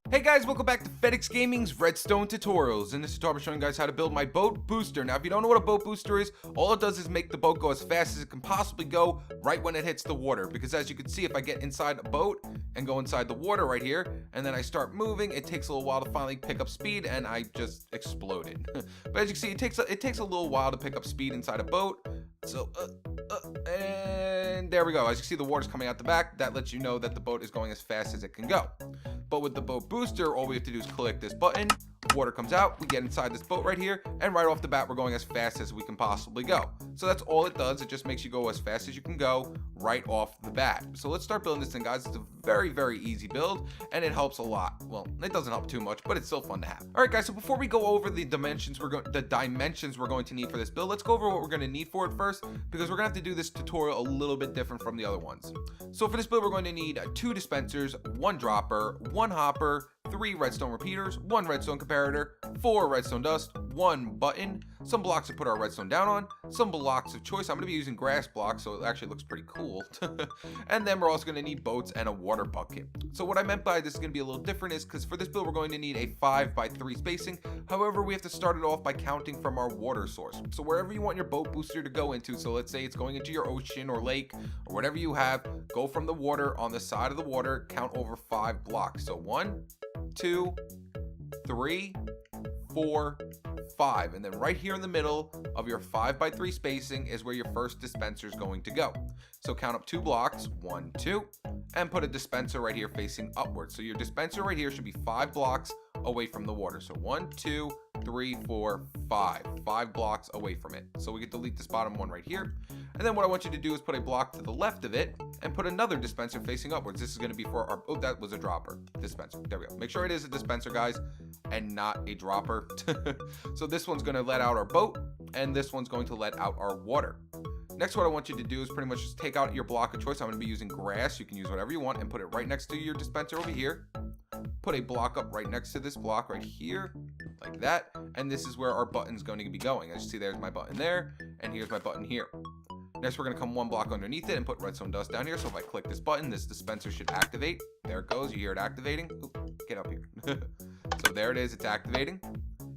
Hey guys, welcome back to FedEx Gaming's Redstone Tutorials. In this tutorial, I'm showing you guys how to build my boat booster. Now, if you don't know what a boat booster is, all it does is make the boat go as fast as it can possibly go right when it hits the water. Because as you can see, if I get inside a boat and go inside the water right here, and then I start moving, it takes a little while to finally pick up speed, and I just exploded. But as you can see, it takes a little while to pick up speed inside a boat. So, and there we go. As you see, the water's coming out the back. That lets you know that the boat is going as fast as it can go. But with the boat booster, all we have to do is click this button, water comes out, we get inside this boat right here, and right off the bat, we're going as fast as we can possibly go. So that's all it does. It just makes you go as fast as you can go right off the bat. So let's start building this thing, guys. It's a very, very easy build, and it helps a lot. Well, it doesn't help too much, but it's still fun to have. All right, guys, so before we go over the dimensions we're going to need for this build, let's go over what we're going to need for it first, because we're going to have to do this tutorial a little bit different from the other ones. So for this build, we're going to need 2 dispensers, 1 dropper, 1 hopper, 3 redstone repeaters, 1 redstone comparator, 4 redstone dust, 1 button, some blocks to put our redstone down on, some blocks of choice. I'm going to be using grass blocks, so it actually looks pretty cool. And then we're also going to need boats and a water bucket. So what I meant by this is going to be a little different is because for this build, we're going to need a 5x3 spacing. However, we have to start it off by counting from our water source. So wherever you want your boat booster to go into, so let's say it's going into your ocean or lake or whatever you have, go from the water on the side of the water, count over 5 blocks. So 1, 2, 3, 4, 5, and then right here in the middle of your 5x3 spacing is where your first dispenser is going to go. So count up 2 blocks, 1, 2, and put a dispenser right here facing upwards. So your dispenser right here should be 5 blocks away from the water. So 1, 2, 3, 4, 5 blocks away from it. So we can delete this bottom one right here. And then what I want you to do is put a block to the left of it and put another dispenser facing upwards. This is going to be for our, oh, that was a dropper dispenser. There we go. Make sure it is a dispenser, guys, and not a dropper. So this one's going to let out our boat, and this one's going to let out our water. Next, what I want you to do is pretty much just take out your block of choice. I'm going to be using grass. You can use whatever you want and put it right next to your dispenser over here. Put a block up right next to this block right here, like that. And this is where our button's going to be going. As you see, there's my button there, and here's my button here. Next, we're going to come 1 block underneath it and put redstone dust down here. So if I click this button, this dispenser should activate. There it goes. You hear it activating. Oop, get up here. So there it is. It's activating.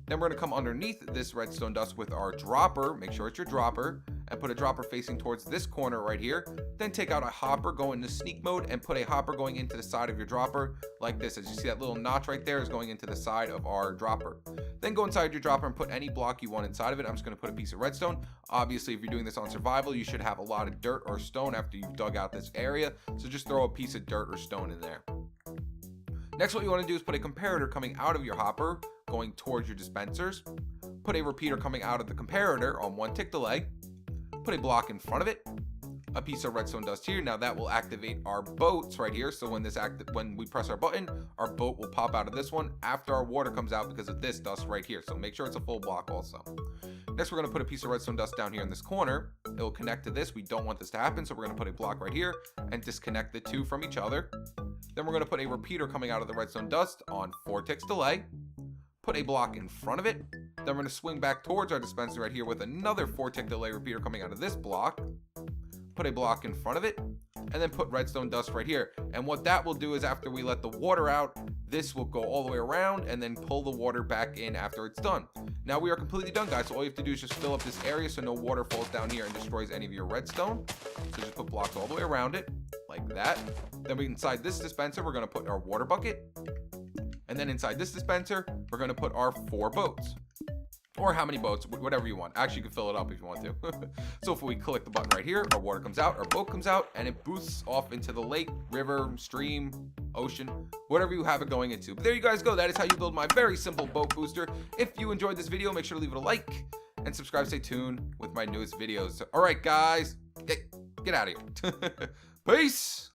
Then we're going to come underneath this redstone dust with our dropper. Make sure it's your dropper. And put a dropper facing towards this corner right here. Then take out a hopper, go into sneak mode, and put a hopper going into the side of your dropper like this. As you see, that little notch right there is going into the side of our dropper. Then go inside your dropper and put any block you want inside of it. I'm just going to put a piece of redstone. Obviously, if you're doing this on survival, you should have a lot of dirt or stone after you've dug out this area. So just throw a piece of dirt or stone in there. Next, what you want to do is put a comparator coming out of your hopper, going towards your dispensers. Put a repeater coming out of the comparator on 1 tick delay. Put a block in front of it, a piece of redstone dust here. Now that will activate our boats right here. So when we press our button, our boat will pop out of this one after our water comes out because of this dust right here. So make sure it's a full block also. Next, we're going to put a piece of redstone dust down here in this corner. It will connect to this. We don't want this to happen, so we're going to put a block right here and disconnect the 2 from each other. Then we're going to put a repeater coming out of the redstone dust on 4 ticks delay. Put a block in front of it. Then we're going to swing back towards our dispenser right here with another 4 tick delay repeater coming out of this block. Put a block in front of it, and then put redstone dust right here. And what that will do is after we let the water out, this will go all the way around and then pull the water back in after it's done. Now we are completely done, guys. So all you have to do is just fill up this area so no water falls down here and destroys any of your redstone. So just put blocks all the way around it like that. Then inside this dispenser, we're going to put our water bucket. And then inside this dispenser, we're going to put our 4 boats. Or how many boats, whatever you want. Actually, you can fill it up if you want to. So if we click the button right here, our water comes out, our boat comes out, and it boosts off into the lake, river, stream, ocean, whatever you have it going into. But there you guys go. That is how you build my very simple boat booster. If you enjoyed this video, make sure to leave it a like and subscribe. Stay tuned with my newest videos. All right, guys, get out of here. Peace.